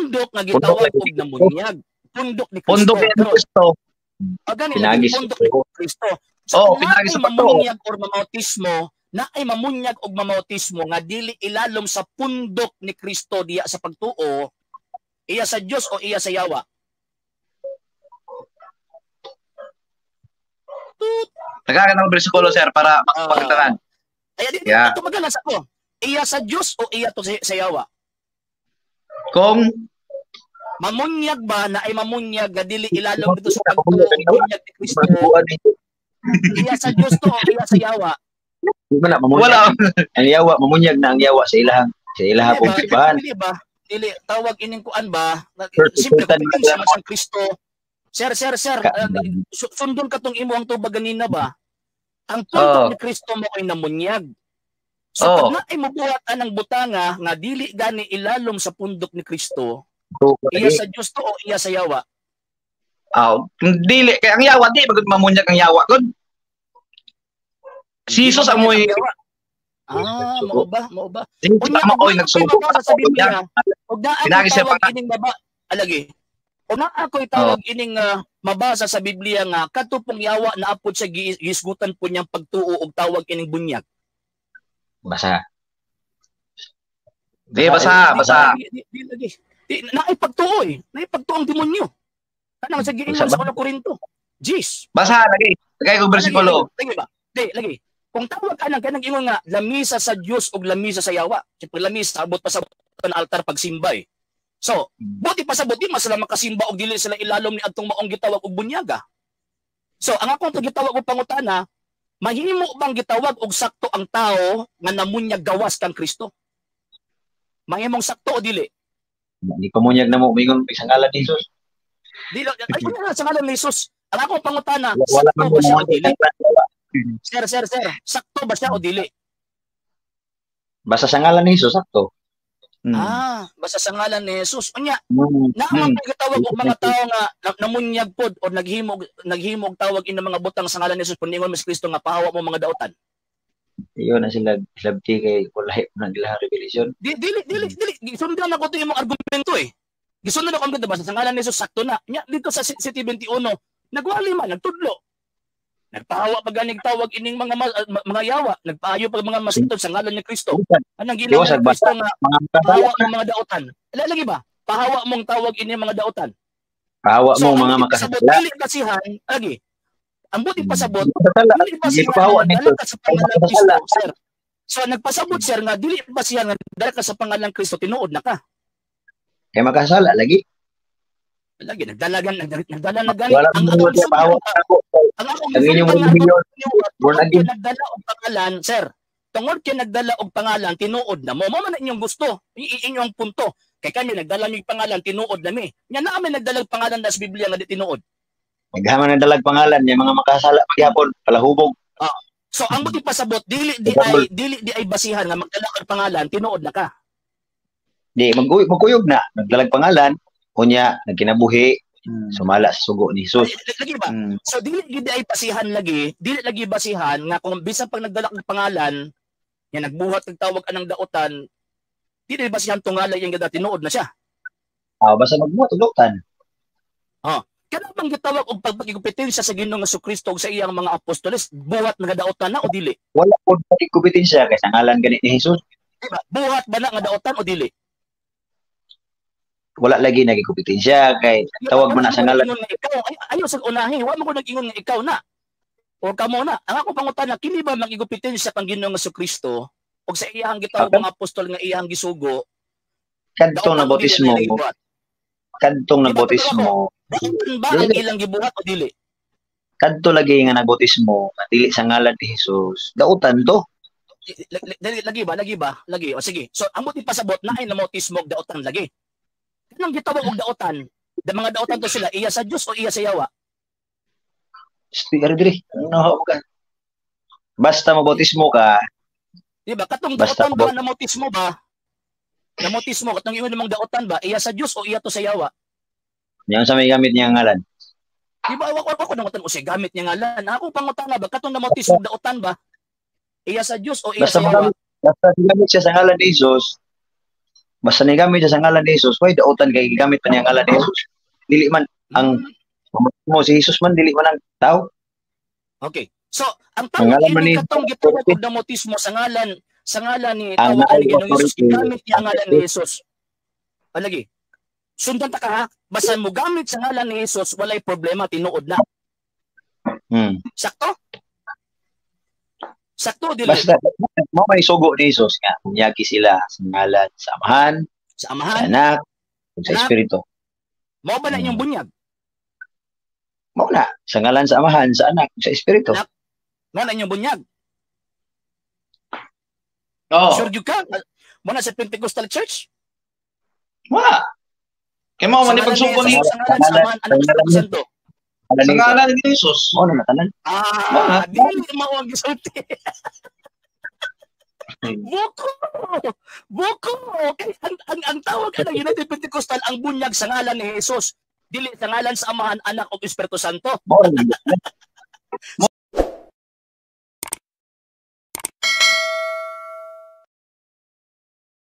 pundok nga gitawag og namunyag. Pundok ni Kristo. Pundok ni Kristo. Gani pundok ni Kristo. So, kung ay mamunyag or mamautismo, na ay mamunyag og mamautismo nga dili ilalom sa pundok ni Kristo diya sa pagtuo, iya sa Dios o iya sa yawa? Nagkakatang bersikulo, sir, para makapagtanan. Ito magalas ako. Iya sa Diyos o iya to sa yawa? Kung mamunyag ba na ay mamunyag nga dili ilalom dito sa pagtuo mamunyag ni Kristo? Iya sa Diyos to o iya sa yawa? Wala. Ang yawa, mamunyag na ang yawa sa ilahang pagsibahan. Dili tawag ining kuan ba? Simple kung sa masang Kristo. Sir, sundon ka tong imo ang tubag ganina ba? Ang pundok ni Kristo mo ay namunyag. So pag na ay mabuhat anang butanga nga dili gani ilalom sa pundok ni Kristo, iya sa Dios to o iya sa yawa? Dili kay ang yawa di bagud mamunyag ang yawa kun. Si Jesus amoy mao ba? Unya mo oy nagsugo sa Biblia. Og naa tawag ining baba alagi. O na ako itawag ining mabasa sa Biblia nga katupong yawa na apod sa gisgutan po niyang pagtuo og tawag ining bunyag. Basa. Basa. Di lagi. Naipagtuo naipagtuo ang demonyo. Kanang sa giingon sa Korinto. Jeez. Basa lagi. Lagay ko bersikulo. Lagi ba? Lagi. Kung tawag anang kanang ingon nga lamisa sa Dios ug lamisa sa yawa. Siyempre lamisa abot pa sa altar pagsimba. So, buti pa sa buti mas sila makasimba og dili sila ilalom ni adtong maong gitawag og bunyaga. So, ang akong pagitawag og pangutana, mahimo bang gitawag og sakto ang tao nga namunyag gawas kang Kristo? Mahimong sakto o dili? Di pa munyag na mo mingon sa ngalan ni Jesus. Dili sa ngalan ni Jesus. Ang akong pangutana, sakto ba siya o dili? Sir, sakto ba siya o dili? Basta sa ngalan ni Jesus sakto. Basta sa ngalan ni Jesus. Unya, naamang pagtawag og mga tao nga namunyag pod o naghimog tawag ina mga butang sa ngalan ni Jesus puningon mas Kristo nga pahawa mo mga daotan. Iyon na sila labti kay walahi na nila revelation. Dili. Gisundan ako to imong argumento Gisundan ako ang basta sa ngalan ni Jesus sakto na. Nya dito sa City 21, nagwali man nagtudlo. Nagpahawa pag ganig tawag ining mga yawa, nagpaayo pag mga masitod sa ngalan ni Kristo. Anong ginawa ni Kristo nga pahawa ng mga daotan? Lagi ba? Pahawa mong tawag ining mga daotan. Pahawa mo mga makasala. Dili kasihan, lagi. Ang buti pasabot, dili pasihan dala ka sa pangalan ni Kristo, sir. So nagpasabot sir nga dili pasihan nga dala ka sa pangalan ni Kristo tinuod na ka. Kay makasala lagi. Lagi nagdala ang nagdala og pangalan, sir. Tungod kay nagdala og pangalan tinuod na mo man inyong gusto, inyong punto. Kay kani nagdala ni pangalan tinuod na mi. Nya naa may nagdala pangalan sa Biblia nga di tinuod. Naghaman ng dalag pangalan niya mga makasala pagyapon palahubog. So ang buti pasabot dili ay basihan nga magdala og pangalan tinuod na ka. Di magkuyog na nagdalag pangalan kunya nagkinabuhi sumala sa sugo ni Jesus. Lagi ba? So dili gid ay basihan lagi, dili lagi basihan nga kung bisan pag nagdala og pangalan nya nagbuhat og tawag anang daotan dili basihan tungalay yang gid tinuod na siya. Basta magbuhat og daotan. Kana bang gitawag og pagpakigupitensya sa Ginoong Jesucristo ug sa iyang mga apostoles buhat nga daotan na o dili? Wala pod pagkigupitensya kay sa ngalan gani ni Jesus. Diba? Buhat ba na nga daotan o dili? Wala lagi nagikumpetensya kay tawag man na sa ngalan. Ayo sa unahin, wa mo ko nag-ingon nga ikaw na. O kamo na. Ang ako pangutana, kini ba magikumpetensya kang Ginoong Jesucristo o sa iyang gitawag mga apostol nga iyang gisugo? Kadtong na bautismo. Kadtong na bautismo. Ba ang ilang gibuhat o dili? Kadto lagi nga nagbautismo, dili sa ngalan ni Jesus. Daotan to. Lagi ba? O sige. So ang buti pasabot na ay na bautismo og daotan lagi. Kanang gitawag og daotan, mga daotan to sila iya sa Dios o iya sa yawa? Diri. Ano ka? Basta mabautismo ka. Di ba? Katong daotan ba na bautismo ba? Na bautismo katong ingon namang daotan ba iya sa Dios o iya to sa yawa? Yang sa may gamit niya ngalan. Di ba ako nangutan o siya gamit niya ngalan. Ako pangutana ba katong na bautismo daotan ba? Iya sa Dios o iya sa yawa? Basta gamit siya sa ngalan ni Jesus. Basta ni gamit sa ngalan ni Jesus, why dautan kay gamit pa niya ang ngalan ni Jesus. Dili man ang mo si Jesus man dili man ang tao. Okay. So, ang Ang tawag ngalan man ini ni katong gitawag og damotismo sa ngalan ni tawag ani Ginoong Jesus, gigamit niya ang ngalan ni Jesus. Palagi. Sundan ta ka ha. Basta mo gamit sa ngalan ni Jesus, walay problema, tinuod na. Sakto? Sakto dili. Basta mo may sugo ni Jesus nga unyagi sila sa ngalan sa Amahan, Sa sa Amahan, Anak, ug sa Anak. Espiritu. mao ba na inyong bunyag? Mao na sa ngalan sa Amahan, sa Anak, ug sa Espiritu. Anak. Mao na inyong bunyag. Oo. Sure gyud ka? Mo na sa Pentecostal Church? Wa. Kaya mo man Sa ngalan ni ipagsuko ni Jesus, sa ngalan sa Amahan, Anak, Espiritu Santo. sa ngalan ni Jesus. Mao na tanan. Dili mao ang gisulti. Buko! Buko! Okay. Ang tawag ng United Pentecostal, ang bunyag sa ngalan ni Jesus. Dili sa ngalan sa Amahan, Anak, o Espiritu Santo. Mao na